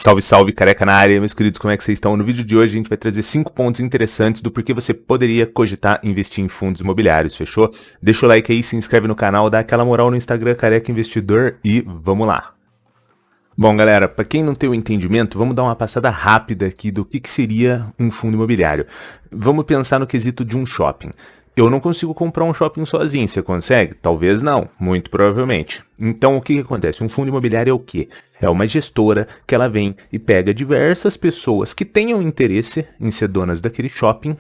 Salve, salve, careca na área, meus queridos, como é que vocês estão? No vídeo de hoje a gente vai trazer 5 pontos interessantes do porquê você poderia cogitar investir em fundos imobiliários, fechou? Deixa o like aí, se inscreve no canal, dá aquela moral no Instagram Careca Investidor e vamos lá! Bom, galera, para quem não tem o entendimento, vamos dar uma passada rápida aqui do que seria um fundo imobiliário. Vamos pensar no quesito de um shopping. Eu não consigo comprar um shopping sozinho, você consegue? Talvez não, muito provavelmente. Então o que acontece? Um fundo imobiliário é o quê? É uma gestora que ela vem e pega diversas pessoas que tenham interesse em ser donas daquele shopping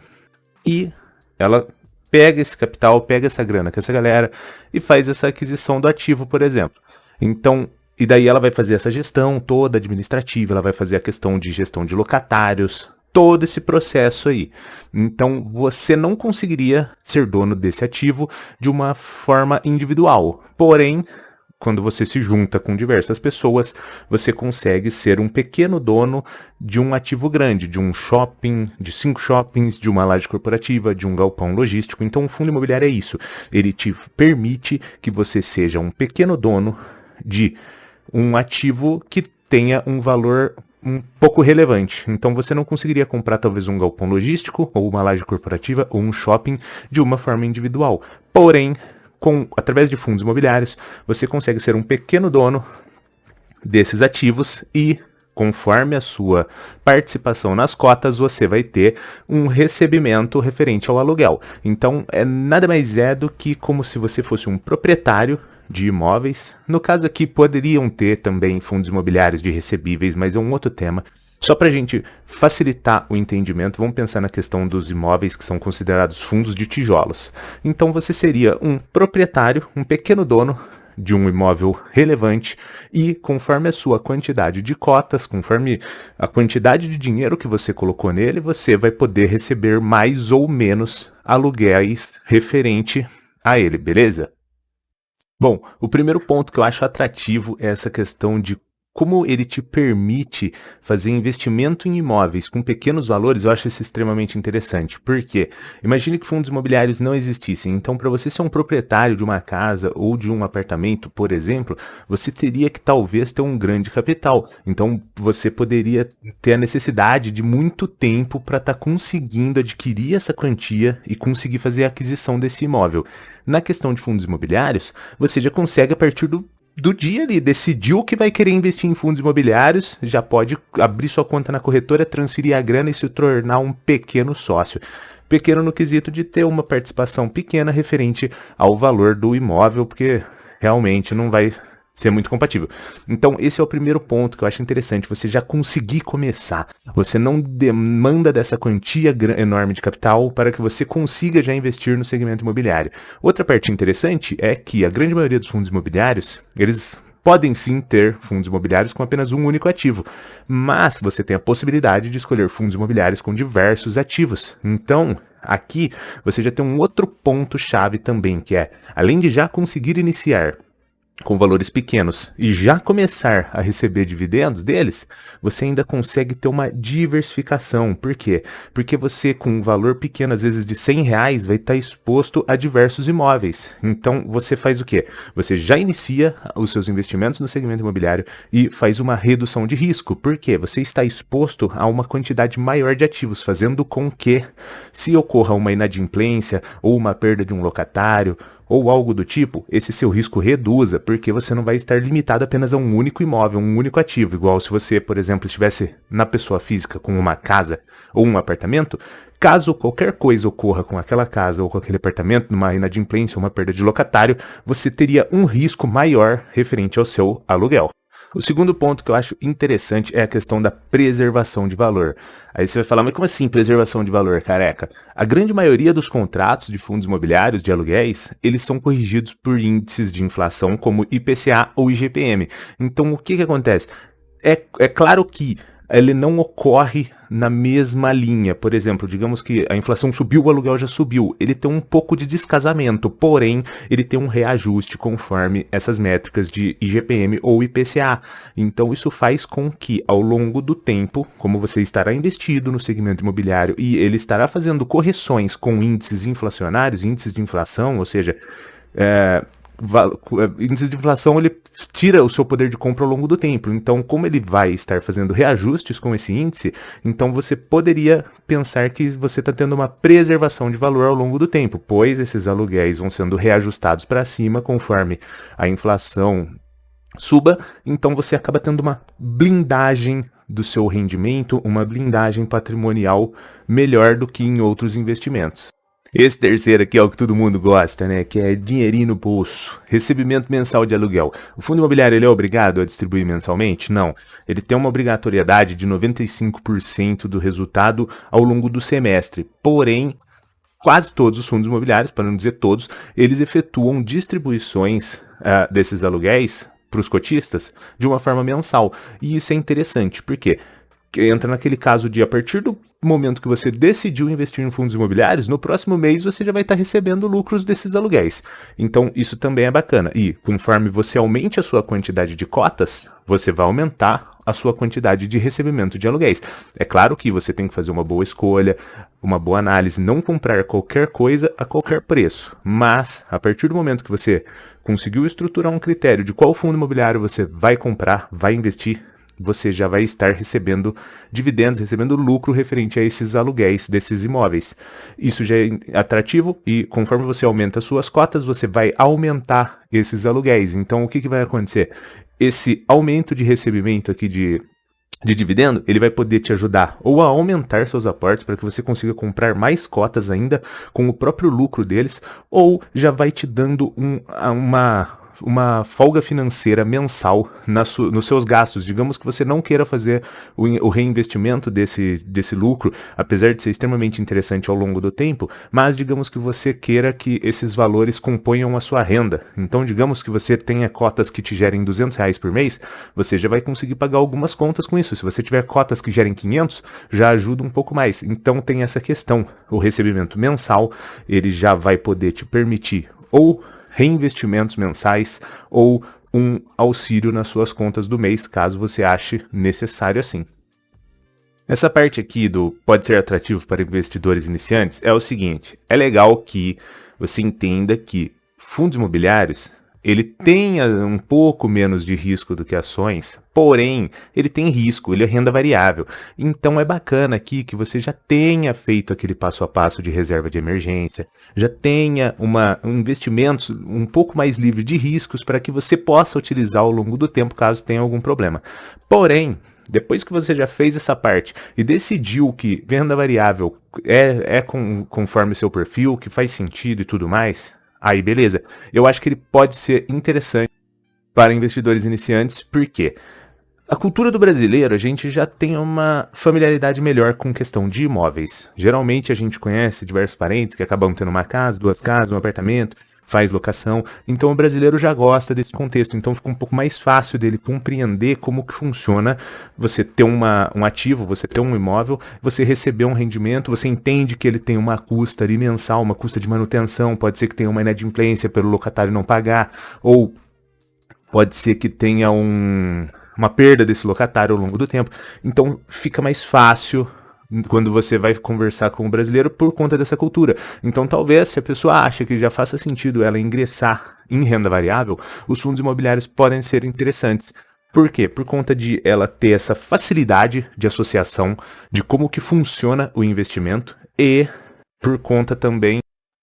e ela pega esse capital, pega essa grana com essa galera e faz essa aquisição do ativo, por exemplo. Então, e daí ela vai fazer essa gestão toda administrativa, ela vai fazer a questão de gestão de locatários, todo esse processo aí. Então, você não conseguiria ser dono desse ativo de uma forma individual. Porém, quando você se junta com diversas pessoas, você consegue ser um pequeno dono de um ativo grande, de um shopping, de 5 shoppings, de uma laje corporativa, de um galpão logístico. Então, o fundo imobiliário é isso. Ele te permite que você seja um pequeno dono de um ativo que tenha um valor um pouco relevante. Então você não conseguiria comprar talvez um galpão logístico, ou uma laje corporativa, ou um shopping de uma forma individual. Porém, através de fundos imobiliários, você consegue ser um pequeno dono desses ativos e, conforme a sua participação nas cotas, você vai ter um recebimento referente ao aluguel. Então, nada mais é do que como se você fosse um proprietário de imóveis. No caso aqui, poderiam ter também fundos imobiliários de recebíveis, mas é um outro tema. Só para a gente facilitar o entendimento, vamos pensar na questão dos imóveis que são considerados fundos de tijolos. Então você seria um proprietário, um pequeno dono de um imóvel relevante e, conforme a sua quantidade de cotas, conforme a quantidade de dinheiro que você colocou nele, você vai poder receber mais ou menos aluguéis referente a ele, beleza? Bom, o primeiro ponto que eu acho atrativo é essa questão de como ele te permite fazer investimento em imóveis com pequenos valores. Eu acho isso extremamente interessante. Por quê? Imagine que fundos imobiliários não existissem. Então, para você ser um proprietário de uma casa ou de um apartamento, por exemplo, você teria que talvez ter um grande capital. Então, você poderia ter a necessidade de muito tempo para estar conseguindo adquirir essa quantia e conseguir fazer a aquisição desse imóvel. Na questão de fundos imobiliários, você já consegue, a partir do dia ali, decidiu que vai querer investir em fundos imobiliários, já pode abrir sua conta na corretora, transferir a grana e se tornar um pequeno sócio. Pequeno no quesito de ter uma participação pequena referente ao valor do imóvel, porque realmente não vai ser muito compatível. Então, esse é o primeiro ponto que eu acho interessante, você já conseguir começar. Você não demanda dessa quantia enorme de capital para que você consiga já investir no segmento imobiliário. Outra parte interessante é que a grande maioria dos fundos imobiliários, eles podem sim ter fundos imobiliários com apenas um único ativo, mas você tem a possibilidade de escolher fundos imobiliários com diversos ativos. Então, aqui você já tem um outro ponto-chave também, que é, além de já conseguir iniciar com valores pequenos e já começar a receber dividendos deles, você ainda consegue ter uma diversificação. Por quê? Porque você, com um valor pequeno, às vezes de R$100, vai estar exposto a diversos imóveis. Então, você faz o quê? Você já inicia os seus investimentos no segmento imobiliário e faz uma redução de risco. Por quê? Você está exposto a uma quantidade maior de ativos, fazendo com que, se ocorra uma inadimplência ou uma perda de um locatário, ou algo do tipo, esse seu risco reduza, porque você não vai estar limitado apenas a um único imóvel, um único ativo, igual se você, por exemplo, estivesse na pessoa física com uma casa ou um apartamento. Caso qualquer coisa ocorra com aquela casa ou com aquele apartamento, numa inadimplência ou uma perda de locatário, você teria um risco maior referente ao seu aluguel. O segundo ponto que eu acho interessante é a questão da preservação de valor. Aí você vai falar, mas como assim preservação de valor, careca? A grande maioria dos contratos de fundos imobiliários de aluguéis, eles são corrigidos por índices de inflação como IPCA ou IGPM. Então, o que acontece? É claro que ele não ocorre na mesma linha. Por exemplo, digamos que a inflação subiu, o aluguel já subiu. Ele tem um pouco de descasamento, porém, ele tem um reajuste conforme essas métricas de IGPM ou IPCA. Então, isso faz com que, ao longo do tempo, como você estará investido no segmento imobiliário e ele estará fazendo correções com índices inflacionários, índices de inflação, ou seja, índice de inflação ele tira o seu poder de compra ao longo do tempo. Então, como ele vai estar fazendo reajustes com esse índice, então você poderia pensar que você está tendo uma preservação de valor ao longo do tempo, pois esses aluguéis vão sendo reajustados para cima conforme a inflação suba, então você acaba tendo uma blindagem do seu rendimento, uma blindagem patrimonial melhor do que em outros investimentos. Esse terceiro aqui é o que todo mundo gosta, né? Que é dinheirinho no bolso. Recebimento mensal de aluguel. O fundo imobiliário ele é obrigado a distribuir mensalmente? Não. Ele tem uma obrigatoriedade de 95% do resultado ao longo do semestre. Porém, quase todos os fundos imobiliários, para não dizer todos, eles efetuam distribuições desses aluguéis para os cotistas de uma forma mensal. E isso é interessante, porque entra naquele caso de, a partir do momento que você decidiu investir em fundos imobiliários, no próximo mês você já vai estar recebendo lucros desses aluguéis. Então isso também é bacana. E conforme você aumente a sua quantidade de cotas, você vai aumentar a sua quantidade de recebimento de aluguéis. É claro que você tem que fazer uma boa escolha, uma boa análise, não comprar qualquer coisa a qualquer preço. Mas, a partir do momento que você conseguiu estruturar um critério de qual fundo imobiliário você vai comprar, vai investir, você já vai estar recebendo dividendos, recebendo lucro referente a esses aluguéis desses imóveis. Isso já é atrativo e conforme você aumenta as suas cotas, você vai aumentar esses aluguéis. Então, o que vai acontecer? Esse aumento de recebimento aqui de dividendo, ele vai poder te ajudar ou a aumentar seus aportes para que você consiga comprar mais cotas ainda com o próprio lucro deles, ou já vai te dando uma folga financeira mensal nos seus gastos. Digamos que você não queira fazer o reinvestimento desse lucro, apesar de ser extremamente interessante ao longo do tempo, mas digamos que você queira que esses valores componham a sua renda. Então, digamos que você tenha cotas que te gerem R$200 por mês, você já vai conseguir pagar algumas contas com isso. Se você tiver cotas que gerem 500, já ajuda um pouco mais. Então, tem essa questão. O recebimento mensal, ele já vai poder te permitir ou reinvestimentos mensais ou um auxílio nas suas contas do mês, caso você ache necessário assim. Essa parte aqui do pode ser atrativo para investidores iniciantes é o seguinte: é legal que você entenda que fundos imobiliários ele tem um pouco menos de risco do que ações, porém, ele tem risco, ele é renda variável. Então, é bacana aqui que você já tenha feito aquele passo a passo de reserva de emergência, já tenha um investimento um pouco mais livre de riscos para que você possa utilizar ao longo do tempo, caso tenha algum problema. Porém, depois que você já fez essa parte e decidiu que renda variável conforme o seu perfil, que faz sentido e tudo mais, aí beleza. Eu acho que ele pode ser interessante para investidores iniciantes, porque a cultura do brasileiro, a gente já tem uma familiaridade melhor com questão de imóveis. Geralmente a gente conhece diversos parentes que acabam tendo uma casa, 2 casas, um apartamento, faz locação. Então o brasileiro já gosta desse contexto. Então fica um pouco mais fácil dele compreender como que funciona você ter um ativo, você ter um imóvel, você receber um rendimento, você entende que ele tem uma custa ali mensal, uma custa de manutenção, pode ser que tenha uma inadimplência pelo locatário não pagar, ou pode ser que tenha uma perda desse locatário ao longo do tempo. Então fica mais fácil quando você vai conversar com o brasileiro por conta dessa cultura. Então talvez, se a pessoa acha que já faça sentido ela ingressar em renda variável, os fundos imobiliários podem ser interessantes. Por quê? Por conta de ela ter essa facilidade de associação de como que funciona o investimento e por conta também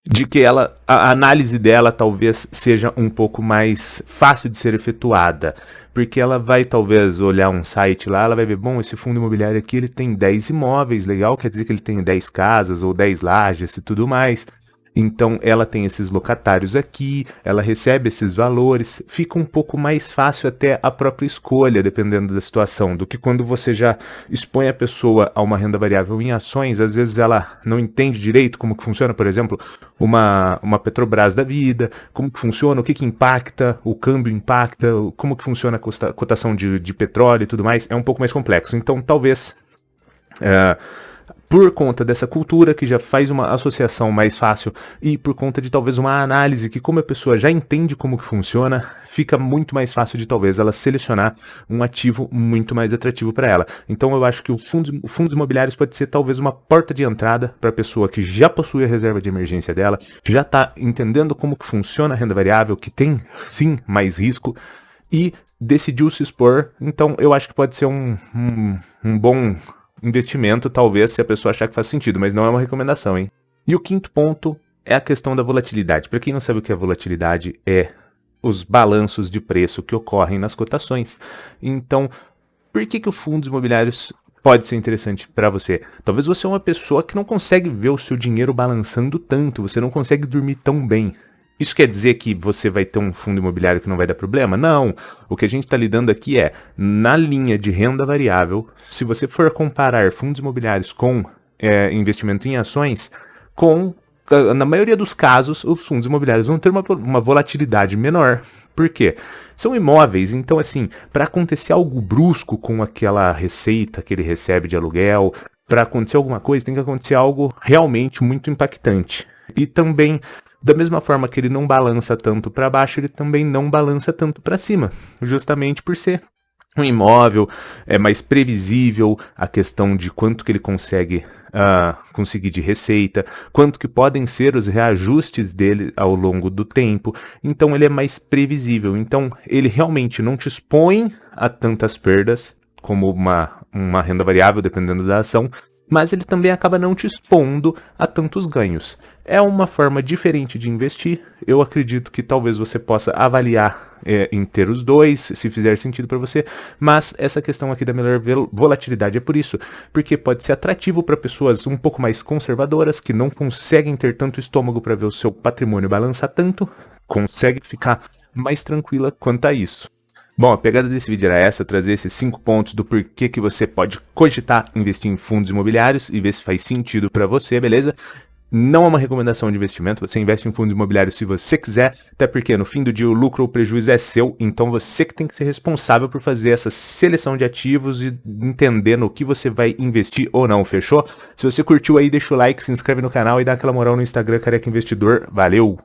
de que a análise dela talvez seja um pouco mais fácil de ser efetuada, porque ela vai talvez olhar um site lá, ela vai ver, bom, esse fundo imobiliário aqui ele tem 10 imóveis, legal, quer dizer que ele tem 10 casas ou 10 lajes e tudo mais. Então ela tem esses locatários aqui, ela recebe esses valores, fica um pouco mais fácil até a própria escolha, dependendo da situação, do que quando você já expõe a pessoa a uma renda variável em ações. Às vezes ela não entende direito como que funciona, por exemplo, uma Petrobras da vida, como que funciona, o que impacta, o câmbio impacta, como que funciona a cotação de petróleo e tudo mais, é um pouco mais complexo. Então talvez Por conta dessa cultura que já faz uma associação mais fácil e por conta de talvez uma análise que, como a pessoa já entende como que funciona, fica muito mais fácil de talvez ela selecionar um ativo muito mais atrativo para ela. Então eu acho que o fundos imobiliários pode ser talvez uma porta de entrada para a pessoa que já possui a reserva de emergência dela, que já está entendendo como que funciona a renda variável, que tem sim mais risco e decidiu se expor. Então eu acho que pode ser um bom investimento, talvez, se a pessoa achar que faz sentido, mas não é uma recomendação, hein? E o quinto ponto é a questão da volatilidade. Para quem não sabe o que é volatilidade, é os balanços de preço que ocorrem nas cotações. Então, por que os fundos imobiliários pode ser interessante para você? Talvez você é uma pessoa que não consegue ver o seu dinheiro balançando tanto, você não consegue dormir tão bem. Isso quer dizer que você vai ter um fundo imobiliário que não vai dar problema? Não. O que a gente está lidando aqui é, na linha de renda variável, se você for comparar fundos imobiliários com investimento em ações, na maioria dos casos, os fundos imobiliários vão ter uma volatilidade menor. Por quê? São imóveis, então assim, para acontecer algo brusco com aquela receita que ele recebe de aluguel, para acontecer alguma coisa, tem que acontecer algo realmente muito impactante. E também, da mesma forma que ele não balança tanto para baixo, ele também não balança tanto para cima, justamente por ser um imóvel, é mais previsível a questão de quanto que ele conseguir de receita, quanto que podem ser os reajustes dele ao longo do tempo, então ele é mais previsível, então ele realmente não te expõe a tantas perdas como uma renda variável, dependendo da ação, mas ele também acaba não te expondo a tantos ganhos. É uma forma diferente de investir. Eu acredito que talvez você possa avaliar em ter os dois, se fizer sentido para você, mas essa questão aqui da melhor volatilidade é por isso, porque pode ser atrativo para pessoas um pouco mais conservadoras, que não conseguem ter tanto estômago para ver o seu patrimônio balançar tanto, consegue ficar mais tranquila quanto a isso. Bom, a pegada desse vídeo era essa, trazer esses 5 pontos do porquê que você pode cogitar investir em fundos imobiliários e ver se faz sentido para você, beleza? Não é uma recomendação de investimento, você investe em fundos imobiliários se você quiser, até porque no fim do dia o lucro ou o prejuízo é seu, então você que tem que ser responsável por fazer essa seleção de ativos e entender no que você vai investir ou não, fechou? Se você curtiu aí, deixa o like, se inscreve no canal e dá aquela moral no Instagram Careca Investidor, valeu!